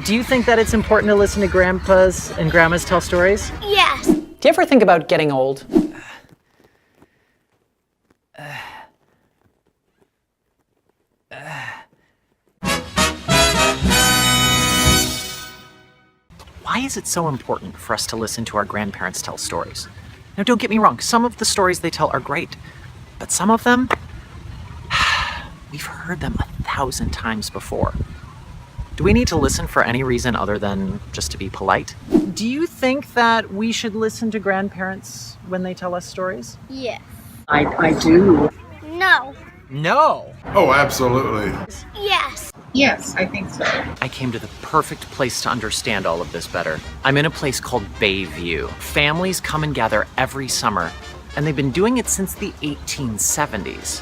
Do you think that it's important to listen to grandpas and grandmas tell stories? Yes. Do you ever think about getting old? Why is it so important for us to listen to our grandparents tell stories? Now, don't get me wrong, some of the stories they tell are great, but some of them, we've heard them 1,000 times before. Do we need to listen for any reason other than just to be polite? Do you think that we should listen to grandparents when they tell us stories? Yes. I do. No. No! Oh, absolutely. Yes. Yes, I think so. I came to the perfect place to understand all of this better. I'm in a place called Bayview. Families come and gather every summer, and they've been doing it since the 1870s.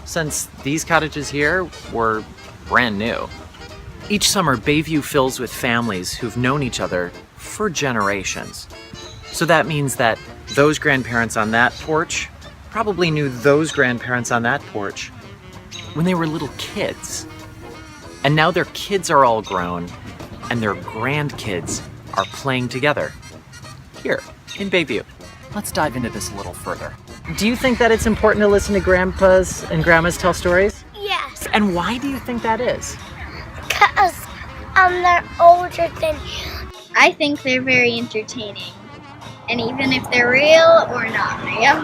Since these cottages here were brand new. Each summer, Bayview fills with families who've known each other for generations. So that means that those grandparents on that porch probably knew those grandparents on that porch when they were little kids. And now their kids are all grown, and their grandkids are playing together. Here, in Bayview. Let's dive into this a little further. Do you think that it's important to listen to grandpas and grandmas tell stories? Yes. And why do you think that is? Because they're older than you. I think they're very entertaining. And even if they're real or not real.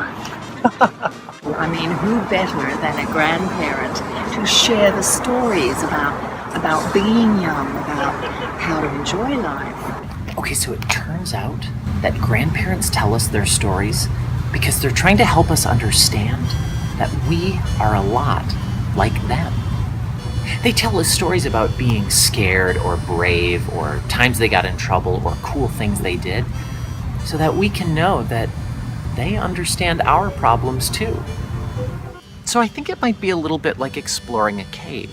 I mean, who better than a grandparent to share the stories about being young, about how to enjoy life? Okay, so it turns out that grandparents tell us their stories because they're trying to help us understand that we are a lot like them. They tell us stories about being scared or brave or times they got in trouble or cool things they did so that we can know that they understand our problems too. So I think it might be a little bit like exploring a cave.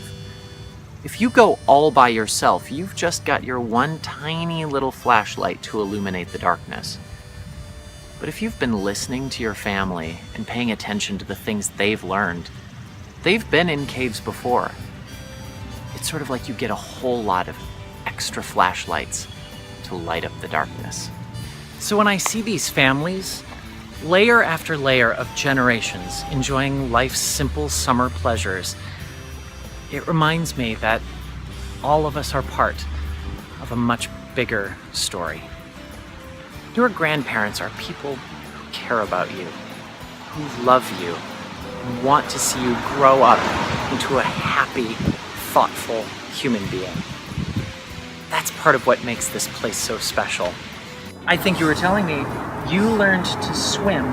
If you go all by yourself, you've just got your one tiny little flashlight to illuminate the darkness. But if you've been listening to your family and paying attention to the things they've learned, they've been in caves before. It's sort of like you get a whole lot of extra flashlights to light up the darkness. So when I see these families, layer after layer of generations enjoying life's simple summer pleasures, it reminds me that all of us are part of a much bigger story. Your grandparents are people who care about you, who love you, and want to see you grow up into a happy, thoughtful human being. That's part of what makes this place so special. I think you were telling me you learned to swim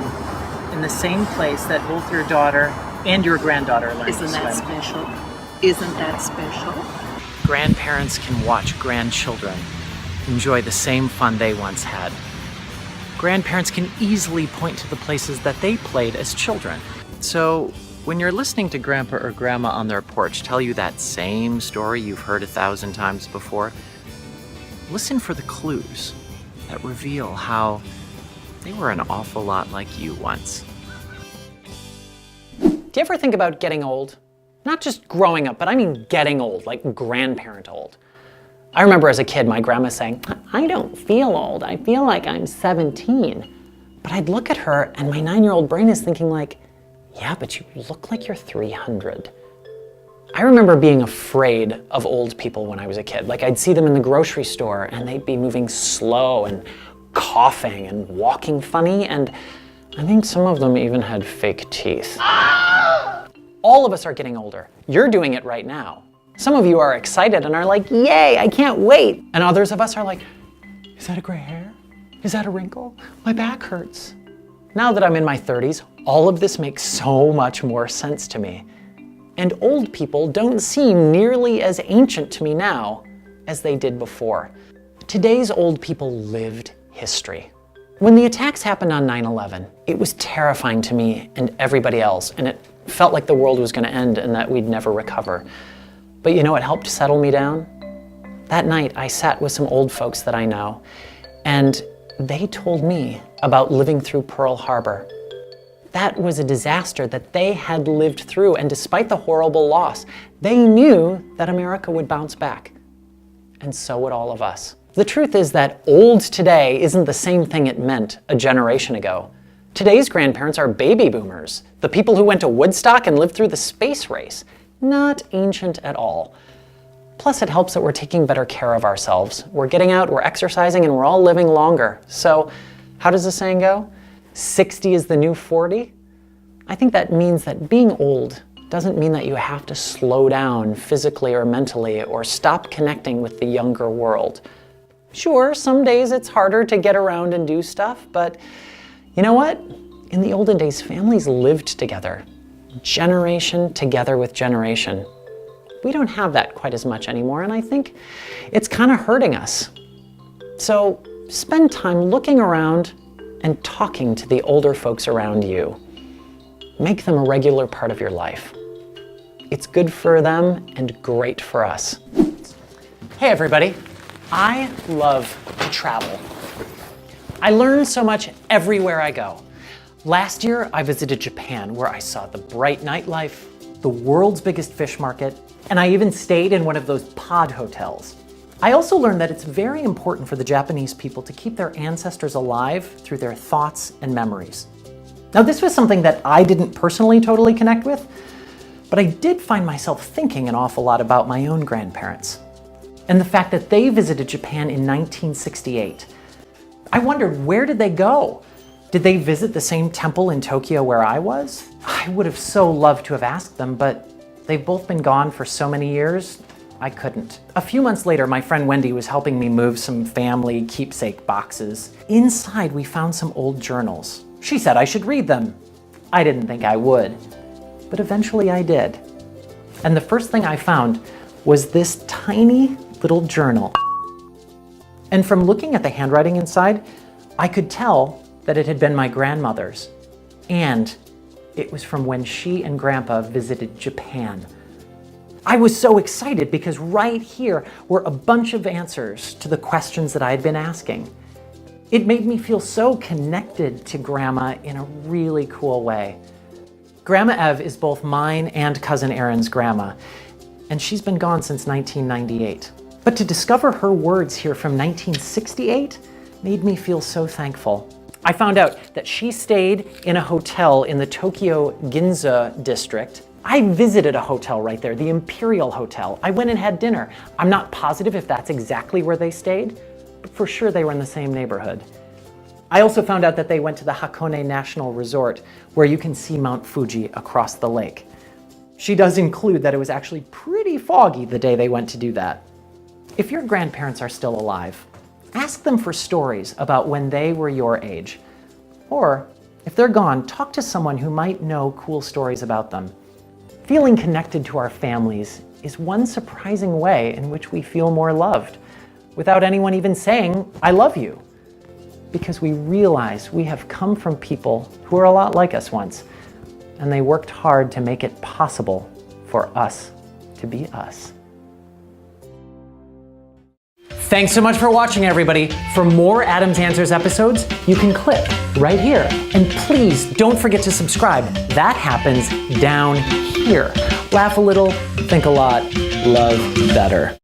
in the same place that both your daughter and your granddaughter learned to swim. Isn't that special? Isn't that special? Grandparents can watch grandchildren enjoy the same fun they once had. Grandparents can easily point to the places that they played as children. So when you're listening to Grandpa or Grandma on their porch tell you that same story you've heard 1,000 times before, listen for the clues that reveal how they were an awful lot like you once. Do you ever think about getting old? Not just growing up, but I mean getting old, like grandparent old. I remember as a kid, my grandma saying, "I don't feel old, I feel like I'm 17. But I'd look at her and my 9-year-old brain is thinking like, yeah, but you look like you're 300. I remember being afraid of old people when I was a kid. Like I'd see them in the grocery store and they'd be moving slow and coughing and walking funny, and I think some of them even had fake teeth. All of us are getting older. You're doing it right now. Some of you are excited and are like, yay, I can't wait. And others of us are like, is that a gray hair? Is that a wrinkle? My back hurts. Now that I'm in my 30s, all of this makes so much more sense to me. And old people don't seem nearly as ancient to me now as they did before. Today's old people lived history. When the attacks happened on 9/11, it was terrifying to me and everybody else, and it felt like the world was going to end and that we'd never recover. But you know what helped settle me down? That night, I sat with some old folks that I know, and they told me about living through Pearl Harbor. That was a disaster that they had lived through, and despite the horrible loss, they knew that America would bounce back. and so would all of us. The truth is that old today isn't the same thing it meant a generation ago. Today's grandparents are baby boomers, the people who went to Woodstock and lived through the space race. Not ancient at all. Plus, it helps that we're taking better care of ourselves. We're getting out, we're exercising, and we're all living longer. So, how does the saying go? 60 is the new 40? I think that means that being old doesn't mean that you have to slow down physically or mentally or stop connecting with the younger world. Sure, some days it's harder to get around and do stuff, but you know what? In the olden days, families lived together, generation together with generation. We don't have that quite as much anymore, and I think it's kind of hurting us. So spend time looking around and talking to the older folks around you. Make them a regular part of your life. It's good for them and great for us. Hey everybody, I love to travel. I learn so much everywhere I go. Last year, I visited Japan, where I saw the bright nightlife, the world's biggest fish market, and I even stayed in one of those pod hotels. I also learned that it's very important for the Japanese people to keep their ancestors alive through their thoughts and memories. Now, this was something that I didn't personally totally connect with, but I did find myself thinking an awful lot about my own grandparents and the fact that they visited Japan in 1968. I wondered, where did they go? Did they visit the same temple in Tokyo where I was? I would have so loved to have asked them, but they've both been gone for so many years, I couldn't. A few months later, my friend Wendy was helping me move some family keepsake boxes. Inside, we found some old journals. She said I should read them. I didn't think I would, but eventually I did. And the first thing I found was this tiny little journal. And from looking at the handwriting inside, I could tell that it had been my grandmother's. And it was from when she and Grandpa visited Japan. I was so excited because right here were a bunch of answers to the questions that I had been asking. It made me feel so connected to Grandma in a really cool way. Grandma Ev is both mine and Cousin Erin's grandma, and she's been gone since 1998. But to discover her words here from 1968 made me feel so thankful. I found out that she stayed in a hotel in the Tokyo Ginza district. I visited a hotel right there, the Imperial Hotel. I went and had dinner. I'm not positive if that's exactly where they stayed, but for sure they were in the same neighborhood. I also found out that they went to the Hakone National Resort, where you can see Mount Fuji across the lake. She does include that it was actually pretty foggy the day they went to do that. If your grandparents are still alive, ask them for stories about when they were your age. Or, if they're gone, talk to someone who might know cool stories about them. Feeling connected to our families is one surprising way in which we feel more loved, without anyone even saying, "I love you." Because we realize we have come from people who are a lot like us once, and they worked hard to make it possible for us to be us. Thanks so much for watching, everybody. For more Adam's Answers episodes, you can click right here. And please don't forget to subscribe. That happens down here. Laugh a little, think a lot, love better.